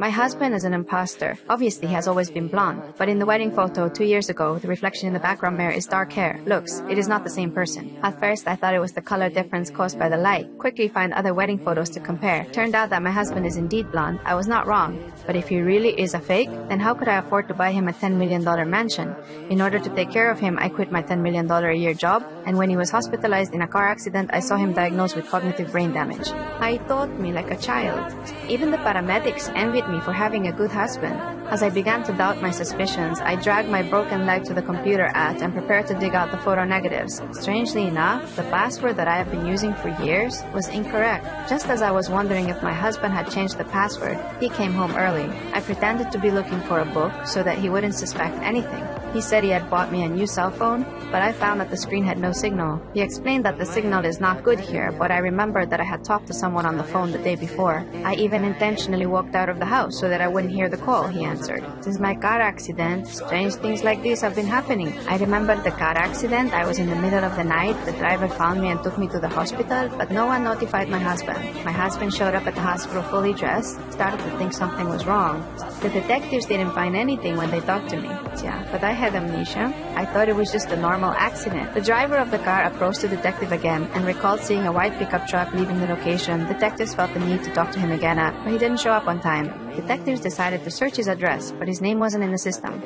My husband is an imposter. Obviously, he has always been blonde. But in the wedding photo 2 years ago, the reflection in the background mirror is dark hair. Looks, it is not the same person. At first, I thought it was the color difference caused by the light. Quickly find other wedding photos to compare. Turned out that my husband is indeed blonde. I was not wrong. But if he really is a fake, then how could I afford to buy him a $10 million mansion? In order to take care of him, I quit my $10 million a year job, and when he was hospitalized in a car accident, I saw him diagnosed with cognitive brain damage. I thought me like a child. Even the paramedics envied me for having a good husband. As I began to doubt my suspicions, I dragged my broken leg to the computer and prepared to dig out the photo negatives. Strangely enough, the password that I have been using for years was incorrect. Just as I was wondering if my husband had changed the password, he came home early. I pretended to be looking for a book so that he wouldn't suspect anything. He said he had bought me a new cell phone, but I found that the screen had no signal. He explained that the signal is not good here, but I remembered that I had talked to someone on the phone the day before. I even intentionally walked out of the house so that I wouldn't hear the call, he answered. Since my car accident, strange things like this have been happening. I remembered the car accident. I was in the middle of the night. The driver found me and took me to the hospital, but no one notified my husband. My husband showed up at the hospital fully dressed, started to think something was wrong. The detectives didn't find anything when they talked to me. Yeah, but I had amnesia. I thought it was just a normal accident. The driver of the car approached the detective again and recalled seeing a white pickup truck leaving the location. Detectives felt the need to talk to him again, but he didn't show up on time. Detectives decided to search his address, but his name wasn't in the system.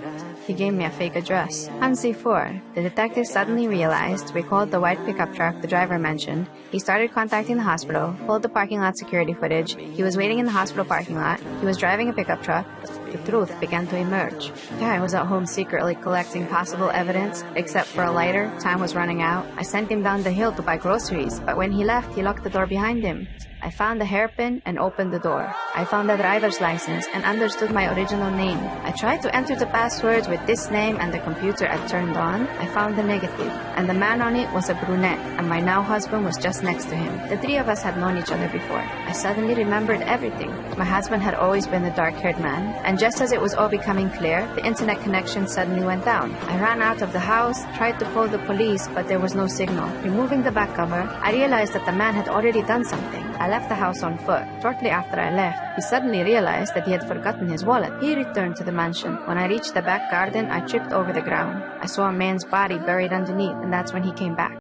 He gave me a fake address. Hansi 4. The detective suddenly recalled the white pickup truck the driver mentioned. He started contacting the hospital, pulled the parking lot security footage. He was waiting in the hospital parking lot. He was driving a pickup truck. The truth began to emerge. The guy was at home secretly collecting possible evidence. Except for a lighter, time was running out. I sent him down the hill to buy groceries, but when he left, he locked the door behind him. I found the hairpin and opened the door. I found the driver's license and understood my original name. I tried to enter the passwords with this name and the computer had turned on. I found the negative, and the man on it was a brunette, and my now husband was just next to him. The three of us had known each other before. I suddenly remembered everything. My husband had always been the dark-haired man, and just as it was all becoming clear, the internet connection suddenly went down. I ran out of the house, tried to call the police, but there was no signal. Removing the back cover, I realized that the man had already done something. I left the house on foot. Shortly after I left, he suddenly realized that he had forgotten his wallet. He returned to the mansion. When I reached the back garden, I tripped over the ground. I saw a man's body buried underneath, and that's when he came back.